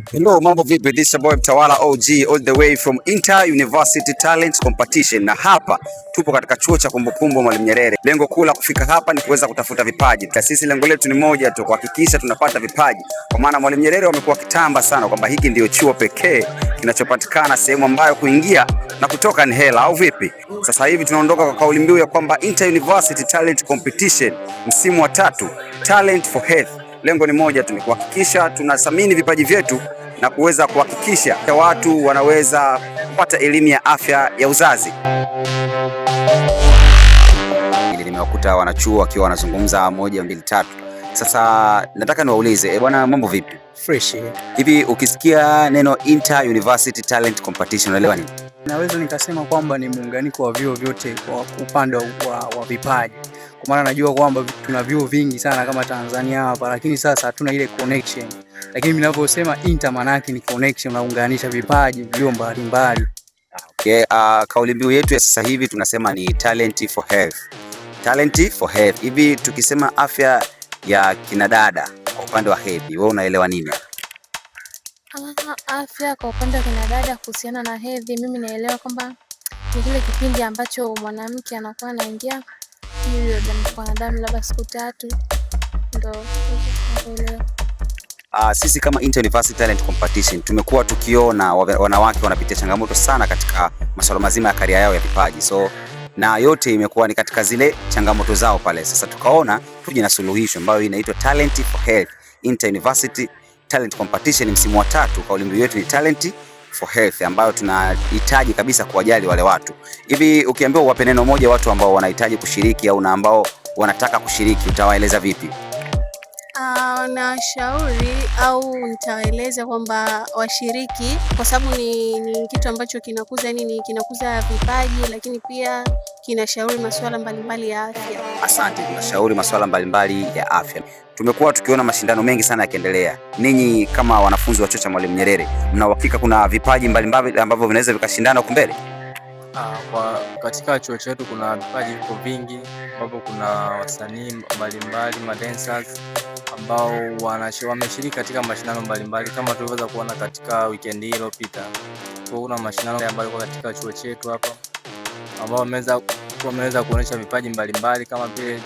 Hello, mambo vipi? This is boy Mtawala OG all the way from Inter University Talent Competition, na hapa tupo katika chuo cha kumbukumbu Mwalimu Nyerere. Lengo kuu la kufika hapa ni kuweza kutafuta vipaji. Sisi lengo letu ni moja tu, kuhakikisha tunapata vipaji, kwa maana Mwalimu Nyerere wamekuwa kitamba sana kwamba hiki ndio chuo pekee kinachopatikana sehemu ambayo kuingia na kutoka ni hela, au vipi? Sasa hivi tunaondoka kwa kauli mbiu ya kwamba Inter University Talent Competition msimu wa 3, Talent for Health. Lengo ni moja tu, ni kuhakikisha tunathamini vipaji vyetu na kuweza kuhakikisha watu wanaweza kupata elimu ya afya ya uzazi. Nimewakuta wanachuo wakiwa wanazungumza 1 2 3. Sasa nataka niwaulize, bwana, mambo vipi? Fresh. Hivi ukisikia neno Inter University Talent Competition unaelewa nini? Naweza nikasema kwamba ni muunganiko wa vyuo vyote kwa upande wa vipaji. Kwa maana najua kwamba tuna vyuo vingi sana kama Tanzania hapa, lakini sasa hatuna ile connection. Lakini ninavyosema Inter maana yake ni connection, unaunganisha vipaji vyuo mbalimbali. Okay, kauli mbiu yetu ya sasa hivi tunasema ni Talent for Health. Talent for Health. Hivi tukisema afya ya kina dada kwa upande wa hedhi, wewe unaelewa nini? Afya kwa upande wa kina dada kuhusiana na hedhi, mimi naelewa kwamba ni kile kipindi ambacho mwanamke anakuwa anaingia period na damu labda siku 3, ndio naelewa. Sisi kama Inter University Talent Competition tumekuwa tukiona wanawake wanapitia changamoto sana katika masuala mazima ya career yao ya vipaji. So na yote imekuwa ni katika zile changamoto zao pale. Sasa tukaona tuje na suluhisho ambayo inaitwa Talent for Health. Inter University Talent Competition msimu wa 3, kauli mbiu yetu ni Talent for Health, ambayo tunahitaji kabisa kuwajali wale watu. Hivi ukiambiwa uwape neno moja watu ambao wanahitaji kushiriki au na ambao wanataka kushiriki, utawaeleza vipi? Na shauri au nitaeleza kwamba washiriki, kwa sababu ni kitu ambacho kinakuza kinakuza vipaji, lakini pia kinashauri masuala mbalimbali ya afya. Asante, tunashauri masuala mbalimbali ya afya. Tumekuwa tukiona mashindano mengi sana yakiendelea. Ninyi kama wanafunzi wa chuo cha Mwalimu Nyerere, mna uhakika kuna vipaji mbalimbali ambavyo vinaweza vikashindana huko mbele? Katika chuo chetu kuna vipaji viko vingi, ambapo kuna wasanii mbalimbali, dancers ambao wameshiriki katika mashindano mbalimbali kama tuliweza kuona katika weekend hii iliyopita. Kuna mashindano ambayo yako katika chuo chetu hapa ambao wameweza kuonyesha vipaji mbalimbali kama vile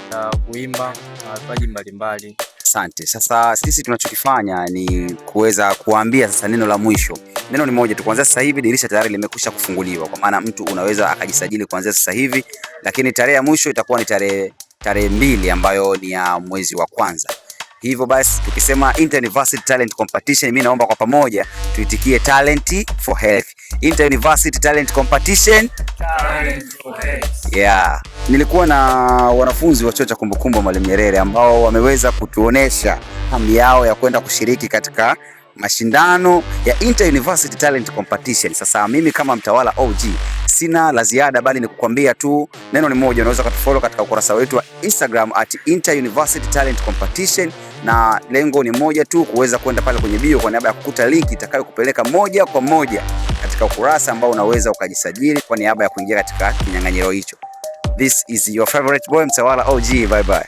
kuimba na vipaji mbalimbali. Asante. Sasa sisi tunachokifanya ni kuweza kuambia sasa neno la mwisho. Neno ni moja tu, kuanzia sasa hivi dirisha tayari limekwisha kufunguliwa, kwa maana mtu unaweza akajisajili kuanzia sasa hivi, lakini tarehe ya mwisho itakuwa ni tarehe 2 ambayo ni ya mwezi wa kwanza. Hivyo basi tukisema Inter University Talent Competition, mimi naomba kwa pamoja tuitikie Talent for Health. Inter University Talent Competition, Talent for Health. Yeah. Nilikuwa na wanafunzi wa chuo cha kumbukumbu Mwalimu Nyerere ambao wameweza kutuonesha hamu yao ya kwenda kushiriki katika mashindano ya Inter University Talent Competition. Sasa mimi kama Mtawala OG sina la ziada, bali ni kukwambia tu neno ni moja, unaweza kutufollow katika ukurasa wetu wa Instagram @Inter University Talent Competition, na lengo ni moja tu, kuweza kwenda pale kwenye bio kwa niaba ya kukuta link itakayokupeleka moja kwa moja katika ukurasa ambao unaweza ukajisajili kwa niaba ya kuingia katika kinyang'anyiro hicho. This is your favorite boy Mtawala OG. Bye bye.